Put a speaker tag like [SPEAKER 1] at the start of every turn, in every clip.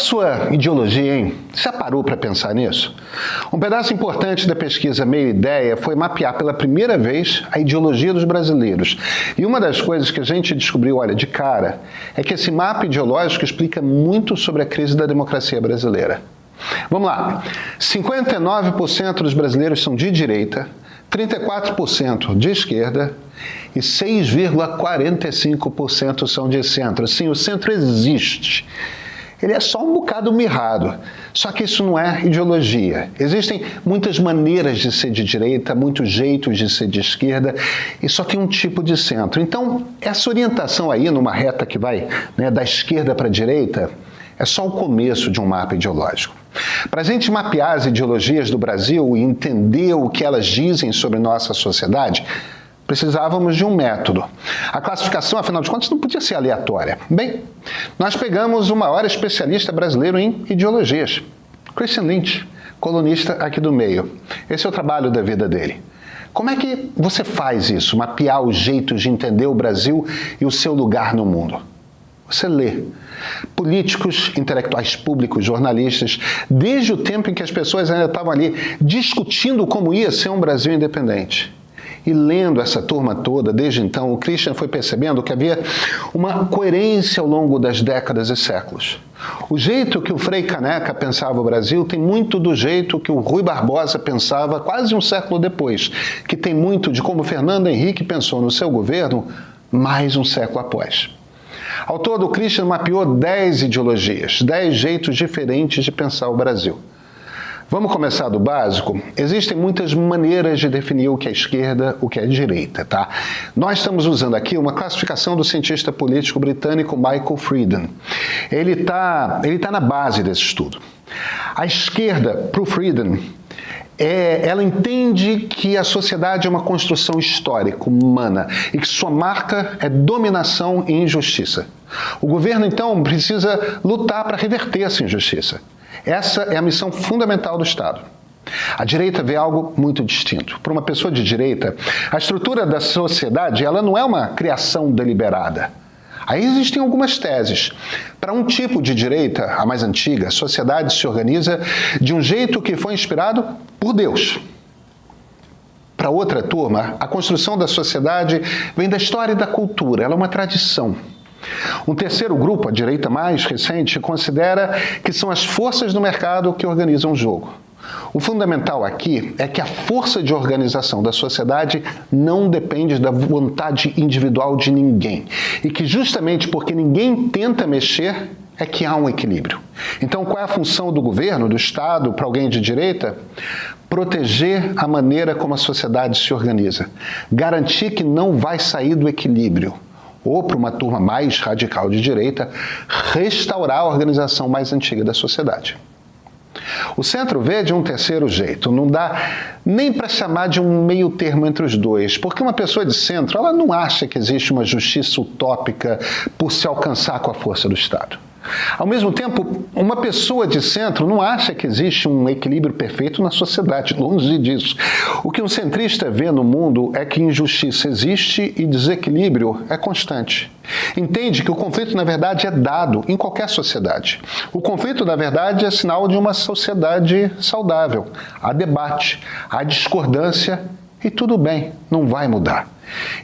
[SPEAKER 1] sua ideologia, hein? Já parou para pensar nisso? Um pedaço importante da pesquisa Meio Ideia foi mapear pela primeira vez a ideologia dos brasileiros. E uma das coisas que a gente descobriu, olha, de cara, é que esse mapa ideológico explica muito sobre a crise da democracia brasileira. Vamos lá. 59% dos brasileiros são de direita, 34% de esquerda e 6,45% são de centro. Sim, o centro existe. Ele é só um bocado mirrado. Só que isso não é ideologia. Existem muitas maneiras de ser de direita, muitos jeitos de ser de esquerda, e só tem um tipo de centro. Então, essa orientação aí, numa reta que vai, né, da esquerda para a direita, é só o começo de um mapa ideológico. Para a gente mapear as ideologias do Brasil e entender o que elas dizem sobre nossa sociedade, precisávamos de um método. A classificação, afinal de contas, não podia ser aleatória. Bem, nós pegamos o maior especialista brasileiro em ideologias, Christian Lynch, colunista aqui do Meio. Esse é o trabalho da vida dele. Como é que você faz isso, mapear os jeitos de entender o Brasil e o seu lugar no mundo? Você lê. Políticos, intelectuais públicos, jornalistas, desde o tempo em que as pessoas ainda estavam ali discutindo como ia ser um Brasil independente. E lendo essa turma toda, desde então, o Christian foi percebendo que havia uma coerência ao longo das décadas e séculos. O jeito que o Frei Caneca pensava o Brasil tem muito do jeito que o Rui Barbosa pensava quase um século depois, que tem muito de como Fernando Henrique pensou no seu governo mais um século após. Ao todo, o Christian mapeou 10 ideologias, 10 jeitos diferentes de pensar o Brasil. Vamos começar do básico? Existem muitas maneiras de definir o que é esquerda, o que é direita, tá? Nós estamos usando aqui uma classificação do cientista político britânico Michael Friden. Ele tá na base desse estudo. A esquerda, para o Friden, ela entende que a sociedade é uma construção histórica, humana, e que sua marca é dominação e injustiça. O governo, então, precisa lutar para reverter essa injustiça. Essa é a missão fundamental do Estado. A direita vê algo muito distinto. Para uma pessoa de direita, a estrutura da sociedade ela não é uma criação deliberada. Aí existem algumas teses. Para um tipo de direita, a mais antiga, a sociedade se organiza de um jeito que foi inspirado por Deus. Para outra turma, a construção da sociedade vem da história e da cultura, ela é uma tradição. Um terceiro grupo, a direita mais recente, considera que são as forças do mercado que organizam o jogo. O fundamental aqui é que a força de organização da sociedade não depende da vontade individual de ninguém. E que justamente porque ninguém tenta mexer, é que há um equilíbrio. Então, qual é a função do governo, do Estado, para alguém de direita? Proteger a maneira como a sociedade se organiza. Garantir que não vai sair do equilíbrio. Ou, para uma turma mais radical de direita, restaurar a organização mais antiga da sociedade. O centro vê de um terceiro jeito, não dá nem para chamar de um meio termo entre os dois, porque uma pessoa de centro ela não acha que existe uma justiça utópica por se alcançar com a força do Estado. Ao mesmo tempo, uma pessoa de centro não acha que existe um equilíbrio perfeito na sociedade, longe disso. O que um centrista vê no mundo é que injustiça existe e desequilíbrio é constante. Entende que o conflito, na verdade, é dado em qualquer sociedade. O conflito, na verdade, é sinal de uma sociedade saudável. Há debate, há discordância e tudo bem, não vai mudar.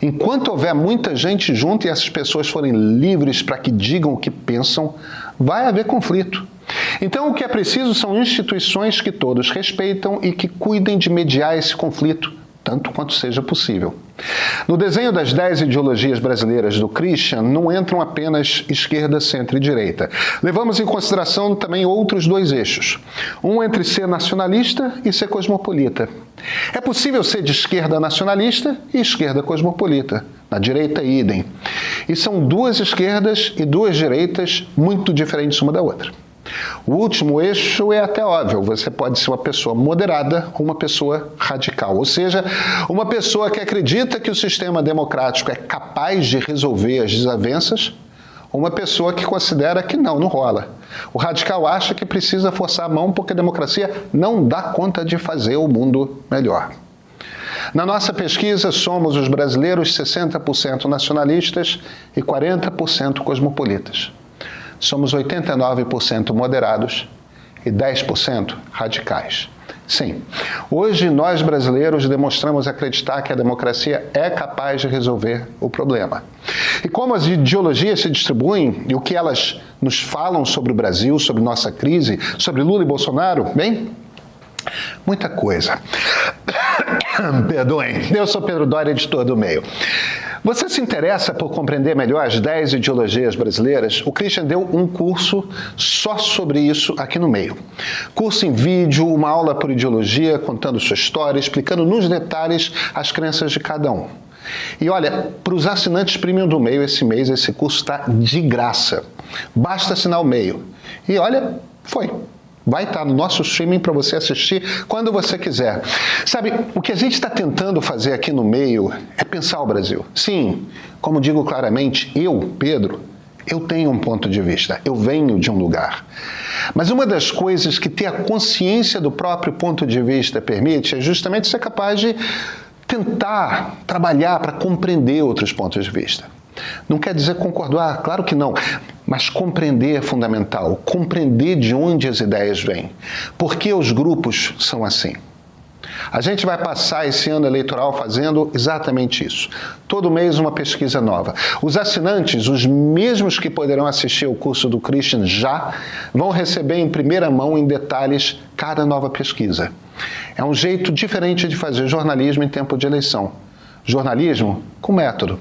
[SPEAKER 1] Enquanto houver muita gente junto e essas pessoas forem livres para que digam o que pensam, vai haver conflito. Então, o que é preciso são instituições que todos respeitam e que cuidem de mediar esse conflito, tanto quanto seja possível. No desenho das 10 ideologias brasileiras do Christian, não entram apenas esquerda, centro e direita. Levamos em consideração também outros dois eixos. Um entre ser nacionalista e ser cosmopolita. É possível ser de esquerda nacionalista e esquerda cosmopolita. Na direita, idem. E são duas esquerdas e duas direitas muito diferentes uma da outra. O último eixo é até óbvio, você pode ser uma pessoa moderada ou uma pessoa radical, ou seja, uma pessoa que acredita que o sistema democrático é capaz de resolver as desavenças, ou uma pessoa que considera que não rola. O radical acha que precisa forçar a mão porque a democracia não dá conta de fazer o mundo melhor. Na nossa pesquisa, somos os brasileiros 60% nacionalistas e 40% cosmopolitas. somos 89% moderados e 10% radicais. Sim, hoje nós brasileiros demonstramos acreditar que a democracia é capaz de resolver o problema. E como as ideologias se distribuem e o que elas nos falam sobre o Brasil, sobre nossa crise, sobre Lula e Bolsonaro, bem, muita coisa. Perdoem, eu sou Pedro Doria, editor do Meio. Você se interessa por compreender melhor as 10 ideologias brasileiras? O Christian deu um curso só sobre isso aqui no Meio. Curso em vídeo, uma aula por ideologia, contando sua história, explicando nos detalhes as crenças de cada um. E olha, para os assinantes premium do Meio esse mês, esse curso está de graça. Basta assinar o Meio. E olha, foi. Vai estar no nosso streaming para você assistir quando você quiser. Sabe, o que a gente está tentando fazer aqui no Meio é pensar o Brasil. Sim, como digo claramente, eu, Pedro, eu tenho um ponto de vista, eu venho de um lugar. Mas uma das coisas que ter a consciência do próprio ponto de vista permite é justamente ser capaz de tentar trabalhar para compreender outros pontos de vista. Não quer dizer concordar, claro que não, mas compreender é fundamental, compreender de onde as ideias vêm, por que os grupos são assim. A gente vai passar esse ano eleitoral fazendo exatamente isso. Todo mês uma pesquisa nova. Os assinantes, os mesmos que poderão assistir ao curso do Christian já, vão receber em primeira mão, em detalhes, cada nova pesquisa. É um jeito diferente de fazer jornalismo em tempo de eleição. Jornalismo com método.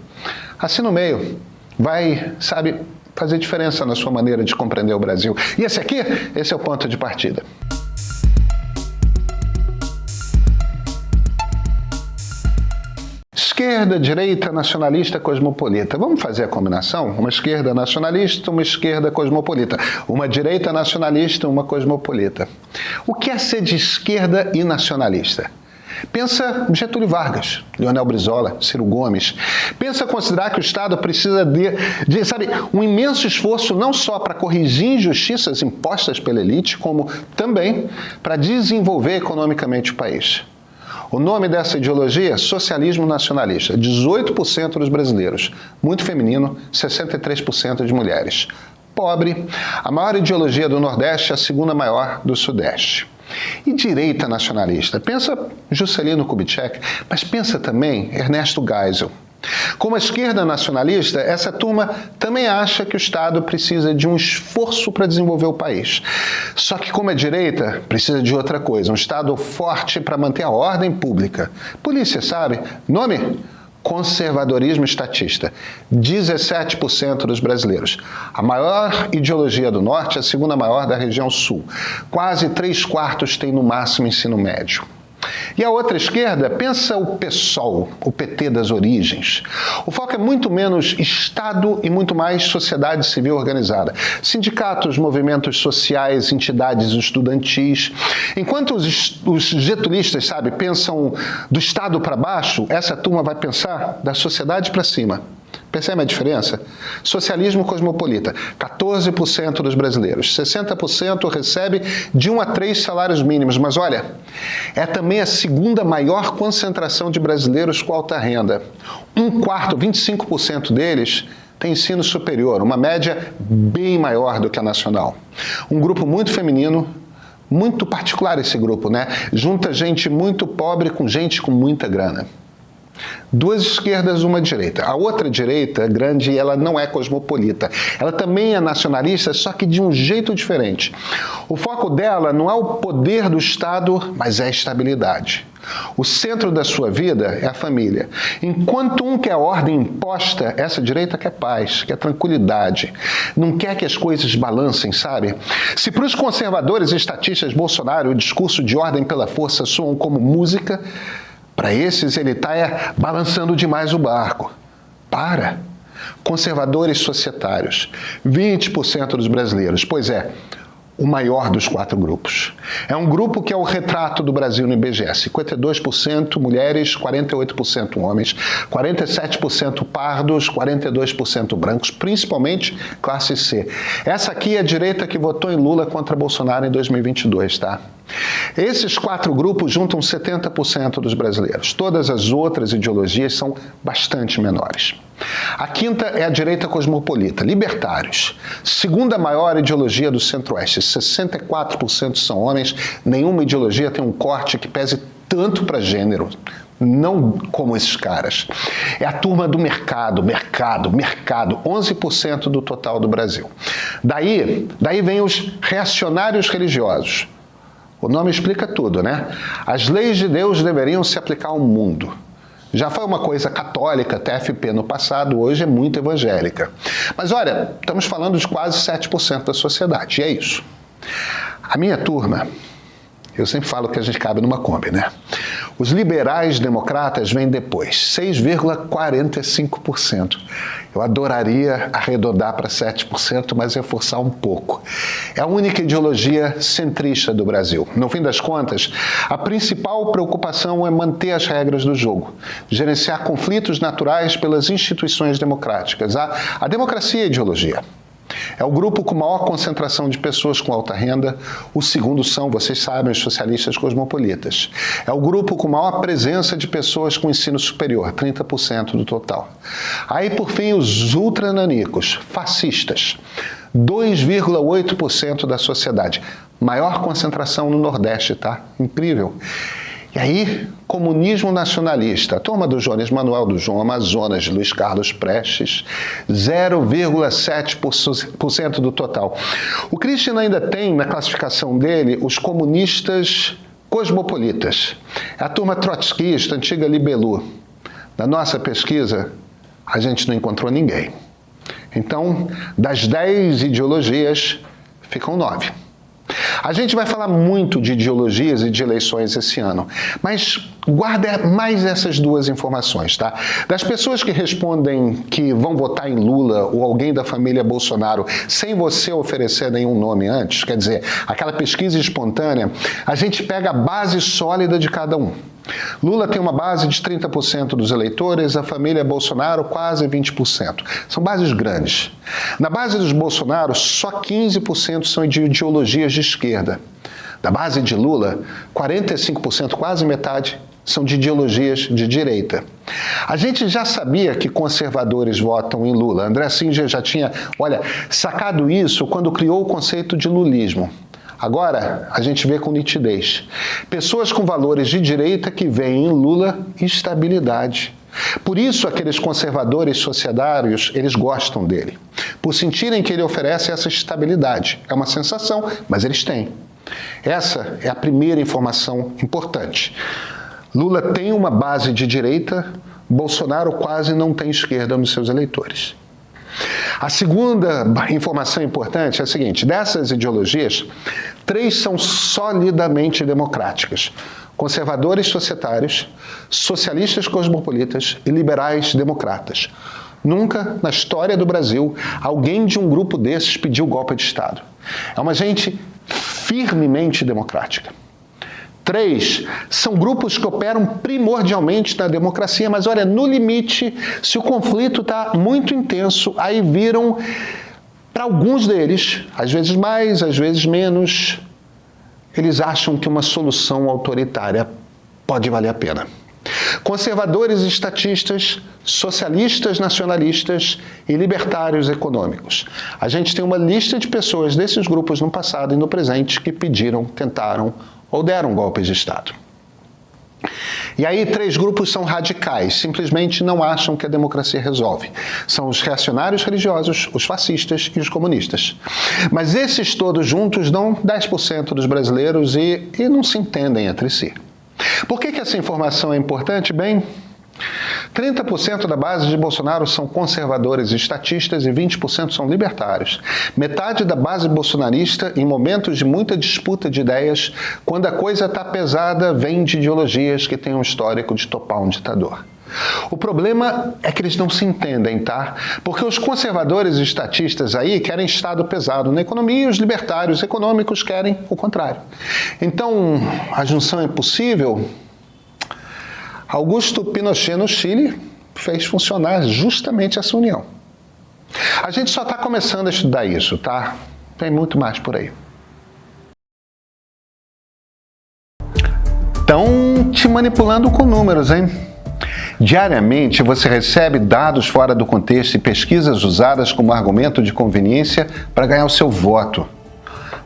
[SPEAKER 1] Assina o Meio. Vai, sabe, fazer diferença na sua maneira de compreender o Brasil. E esse aqui, esse é o ponto de partida. Esquerda, direita, nacionalista, cosmopolita. Vamos fazer a combinação? Uma esquerda nacionalista, uma esquerda cosmopolita. Uma direita nacionalista, uma cosmopolita. O que é ser de esquerda e nacionalista? Pensa Getúlio Vargas, Leonel Brizola, Ciro Gomes. Pensa considerar que o Estado precisa de sabe, um imenso esforço não só para corrigir injustiças impostas pela elite, como também para desenvolver economicamente o país. O nome dessa ideologia é socialismo nacionalista. 18% dos brasileiros, muito feminino, 63% de mulheres. Pobre, a maior ideologia do Nordeste, a segunda maior do Sudeste. E direita nacionalista? Pensa Juscelino Kubitschek, mas pensa também Ernesto Geisel. Como a esquerda nacionalista, essa turma também acha que o Estado precisa de um esforço para desenvolver o país. Só que como a direita, precisa de outra coisa, um Estado forte para manter a ordem pública. Polícia, sabe? Nome? Conservadorismo estatista. 17% dos brasileiros. A maior ideologia do Norte, a segunda maior da região Sul. Quase 3/4 têm no máximo ensino médio. E a outra esquerda, pensa o PSOL, o PT das origens. O foco é muito menos Estado e muito mais sociedade civil organizada. Sindicatos, movimentos sociais, entidades estudantis. Enquanto os getulistas, sabe, pensam do Estado para baixo, essa turma vai pensar da sociedade para cima. Percebe a diferença? Socialismo cosmopolita, 14% dos brasileiros, 60% recebe de 1 a 3 salários mínimos, mas olha, é também a segunda maior concentração de brasileiros com alta renda. 1/4, 25% deles tem ensino superior, uma média bem maior do que a nacional. Um grupo muito feminino, muito particular esse grupo, né? Junta gente muito pobre com gente com muita grana. 2 esquerdas, uma direita. A outra direita, grande, ela não é cosmopolita. Ela também é nacionalista, só que de um jeito diferente. O foco dela não é o poder do Estado, mas é a estabilidade. O centro da sua vida é a família. Enquanto um quer ordem imposta, essa direita quer paz, quer tranquilidade. Não quer que as coisas balancem, sabe? Se para os conservadores e estatistas Bolsonaro o discurso de ordem pela força soam como música, para esses, ele está balançando demais o barco. Para. Conservadores societários, 20% dos brasileiros. Pois é, o maior dos 4 grupos. É um grupo que é o retrato do Brasil no IBGE. 52% mulheres, 48% homens, 47% pardos, 42% brancos, principalmente classe C. Essa aqui é a direita que votou em Lula contra Bolsonaro em 2022, tá? Esses 4 grupos juntam 70% dos brasileiros. Todas as outras ideologias são bastante menores. A quinta é a direita cosmopolita, libertários. Segunda maior ideologia do Centro-Oeste, 64% são homens, nenhuma ideologia tem um corte que pese tanto para gênero. Não como esses caras. É a turma do mercado, 11% do total do Brasil. Daí vem os reacionários religiosos. O nome explica tudo, né? As leis de Deus deveriam se aplicar ao mundo. Já foi uma coisa católica, TFP no passado, hoje é muito evangélica. Mas olha, estamos falando de quase 7% da sociedade, e é isso. A minha turma, eu sempre falo que a gente cabe numa Kombi, né? Os liberais democratas vêm depois, 6,45%. Eu adoraria arredondar para 7%, mas reforçar um pouco. É a única ideologia centrista do Brasil. No fim das contas, a principal preocupação é manter as regras do jogo, gerenciar conflitos naturais pelas instituições democráticas. A democracia é ideologia. É o grupo com maior concentração de pessoas com alta renda. O segundo são, vocês sabem, os socialistas cosmopolitas. É o grupo com maior presença de pessoas com ensino superior, 30% do total. Aí, por fim, os ultrananicos, fascistas, 2,8% da sociedade. Maior concentração no Nordeste, tá? Incrível. E aí, comunismo nacionalista, a turma do Jones Manuel, do João Amazonas, de Luiz Carlos Prestes, 0,7% do total. O Christian ainda tem, na classificação dele, os comunistas cosmopolitas. É a turma trotskista, antiga Libelu. Na nossa pesquisa, a gente não encontrou ninguém. Então, das 10 ideologias, ficam 9. A gente vai falar muito de ideologias e de eleições esse ano, mas guarda mais essas duas informações, tá? Das pessoas que respondem que vão votar em Lula ou alguém da família Bolsonaro sem você oferecer nenhum nome antes, quer dizer, aquela pesquisa espontânea, a gente pega a base sólida de cada um. Lula tem uma base de 30% dos eleitores, a família Bolsonaro quase 20%. São bases grandes. Na base dos Bolsonaro, só 15% são de ideologias de esquerda. Da base de Lula, 45%, quase metade, são de ideologias de direita. A gente já sabia que conservadores votam em Lula. André Singer já tinha, sacado isso quando criou o conceito de lulismo. Agora, a gente vê com nitidez. Pessoas com valores de direita que veem em Lula estabilidade. Por isso, aqueles conservadores societários, eles gostam dele. Por sentirem que ele oferece essa estabilidade. É uma sensação, mas eles têm. Essa é a primeira informação importante. Lula tem uma base de direita, Bolsonaro quase não tem esquerda nos seus eleitores. A segunda informação importante é a seguinte: dessas ideologias, 3 são solidamente democráticas: conservadores societários, socialistas cosmopolitas e liberais democratas. Nunca, na história do Brasil, alguém de um grupo desses pediu golpe de Estado. É uma gente firmemente democrática. 3 são grupos que operam primordialmente na democracia, mas olha, no limite, se o conflito está muito intenso, aí viram, para alguns deles, às vezes mais, às vezes menos, eles acham que uma solução autoritária pode valer a pena. Conservadores estatistas, socialistas nacionalistas e libertários econômicos. A gente tem uma lista de pessoas desses grupos no passado e no presente que pediram, tentaram ou deram golpes de Estado. E aí 3 grupos são radicais, simplesmente não acham que a democracia resolve. São os reacionários religiosos, os fascistas e os comunistas. Mas esses todos juntos dão 10% dos brasileiros e não se entendem entre si. Por que essa informação é importante? Bem, 30% da base de Bolsonaro são conservadores estatistas e 20% são libertários. Metade da base bolsonarista, em momentos de muita disputa de ideias, quando a coisa está pesada, vem de ideologias que têm um histórico de topar um ditador. O problema é que eles não se entendem, tá? Porque os conservadores estatistas aí querem Estado pesado na economia e os libertários econômicos querem o contrário. Então, a junção é possível? Augusto Pinochet, no Chile, fez funcionar justamente essa união. A gente só está começando a estudar isso, tá? Tem muito mais por aí. Estão te manipulando com números, hein? Diariamente você recebe dados fora do contexto e pesquisas usadas como argumento de conveniência para ganhar o seu voto.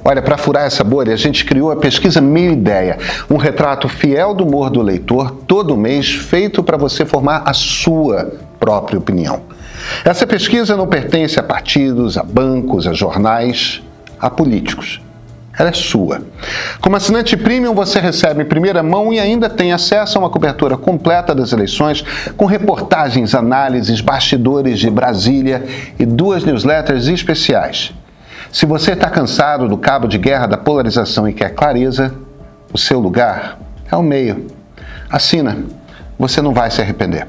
[SPEAKER 1] Olha, para furar essa bolha, a gente criou a pesquisa Meio Ideia, um retrato fiel do humor do leitor, todo mês, feito para você formar a sua própria opinião. Essa pesquisa não pertence a partidos, a bancos, a jornais, a políticos. Ela é sua. Como assinante premium, você recebe em primeira mão e ainda tem acesso a uma cobertura completa das eleições, com reportagens, análises, bastidores de Brasília e 2 newsletters especiais. Se você está cansado do cabo de guerra da polarização e quer clareza, o seu lugar é o meio. Assina, você não vai se arrepender.